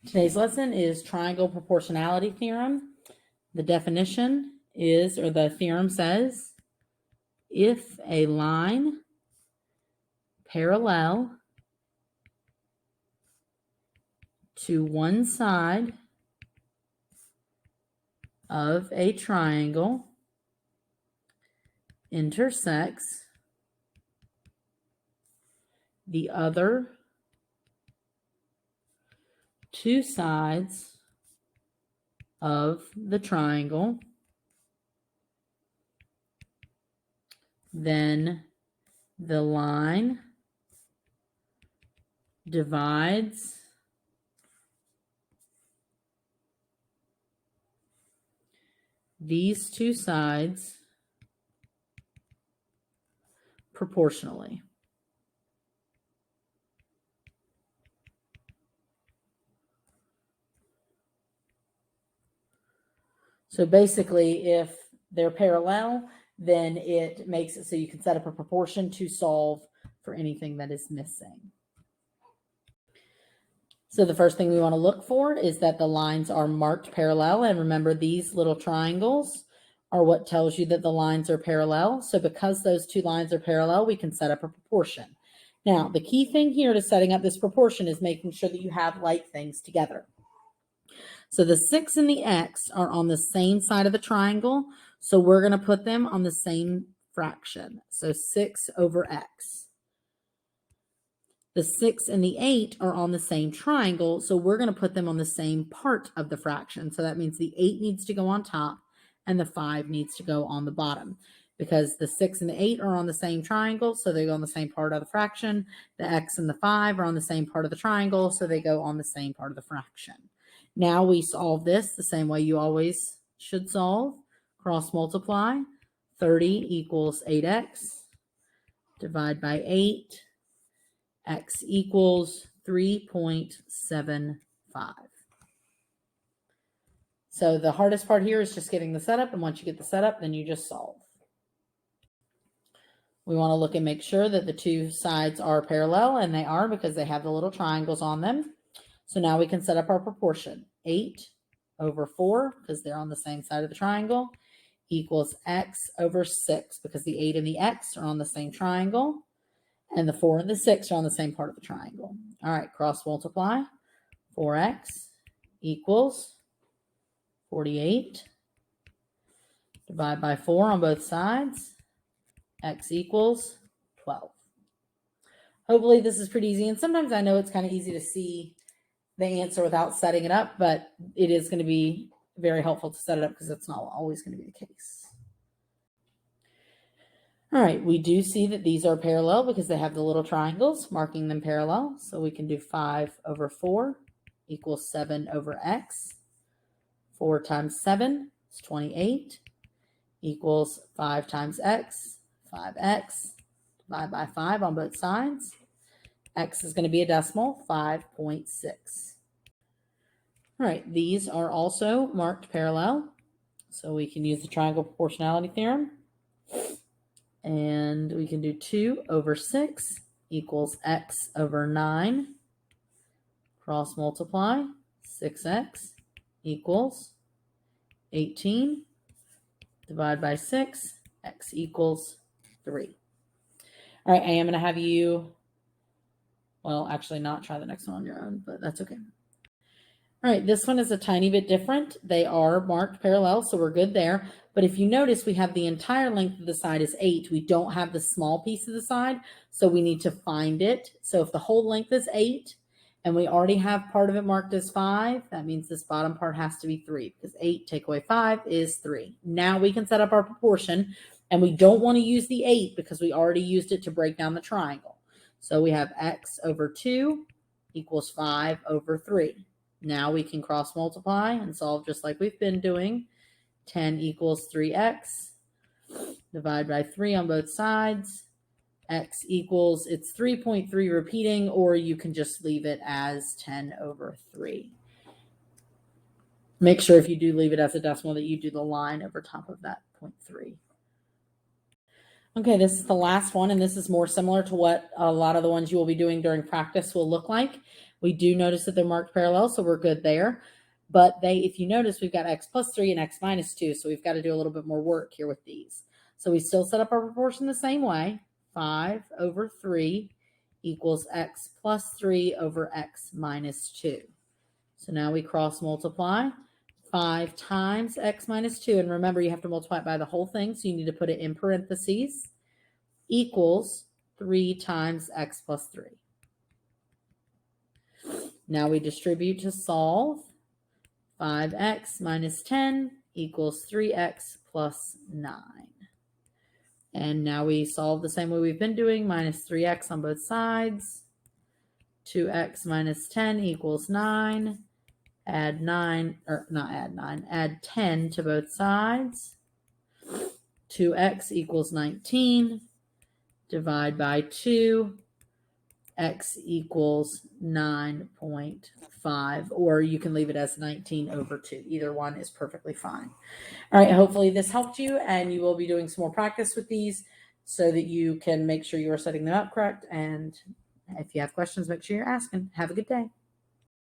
Today's lesson is triangle proportionality theorem. The definition is, or the theorem says, if a line parallel to one side of a triangle intersects the other two sides of the triangle, then the line divides these two sides proportionally. So basically, if they're parallel, then it makes it so you can set up a proportion to solve for anything that is missing. So the first thing we want to look for is that the lines are marked parallel. And remember, these little triangles are what tells you that the lines are parallel. So because those two lines are parallel, we can set up a proportion. Now, the key thing here to setting up this proportion is making sure that you have like things together. So the 6 and the x are on the same side of the triangle. So we're going to put them on the same fraction. So 6 over x. The 6 and the 8 are on the same triangle. So we're going to put them on the same part of the fraction. So that means the 8 needs to go on top and the 5 needs to go on the bottom. Because the 6 and the 8 are on the same triangle, so they go on the same part of the fraction. The x and the 5 are on the same part of the triangle, so they go on the same part of the fraction. Now we solve this the same way you always should solve. Cross multiply. 30 equals 8x. Divide by 8. X equals 3.75. So the hardest part here is just getting the setup, and once you get the setup, then you just solve. We want to look and make sure that the two sides are parallel, and they are because they have the little triangles on them. So now we can set up our proportion. 8 over 4, because they're on the same side of the triangle, equals x over 6, because the 8 and the x are on the same triangle, and the 4 and the 6 are on the same part of the triangle. All right, cross multiply. 4x equals 48. Divide by 4 on both sides. X equals 12. Hopefully this is pretty easy. And sometimes I know it's kind of easy to see the answer without setting it up, but it is going to be very helpful to set it up because it's not always going to be the case. All right, we do see that these are parallel because they have the little triangles marking them parallel. So we can do 5 over 4 equals 7 over x. 4 times 7 is 28 equals 5 times x, 5x. Divide by 5 on both sides. X is going to be a decimal, 5.6. All right, these are also marked parallel. So we can use the triangle proportionality theorem. And we can do 2 over 6 equals x over 9. Cross multiply. 6x equals 18. Divide by 6. X equals 3. All right, I am going to have you, well, actually not try the next one on your own, but that's okay. All right, this one is a tiny bit different. They are marked parallel, so we're good there. But if you notice, we have the entire length of the side is 8. We don't have the small piece of the side, so we need to find it. So if the whole length is 8, and we already have part of it marked as 5, that means this bottom part has to be 3, because 8 take away 5 is 3. Now we can set up our proportion, and we don't want to use the 8 because we already used it to break down the triangle. So we have x over 2 equals 5 over 3. Now we can cross multiply and solve just like we've been doing. 10 equals 3x. Divide by 3 on both sides. X equals, it's 3.3 repeating, or you can just leave it as 10 over 3. Make sure if you do leave it as a decimal that you do the line over top of that 0.3. Okay, this is the last one, and this is more similar to what a lot of the ones you will be doing during practice will look like. We do notice that they're marked parallel, so we're good there. But if you notice, we've got x plus 3 and x minus 2, so we've got to do a little bit more work here with these. So we still set up our proportion the same way. 5 over 3 equals x plus 3 over x minus 2. So now we cross multiply. 5 times x minus 2, and remember you have to multiply it by the whole thing, so you need to put it in parentheses, equals 3 times x plus 3. Now we distribute to solve. 5x minus 10 equals 3x plus 9. And now we solve the same way we've been doing, minus 3x on both sides. 2x minus 10 equals 9. Add 9, or not add 9, add 10 to both sides. 2x equals 19. Divide by 2. X equals 9.5, or you can leave it as 19 over 2. Either one is perfectly fine. All right, hopefully this helped you, and you will be doing some more practice with these so that you can make sure you are setting them up correct. And if you have questions, make sure you're asking. Have a good day.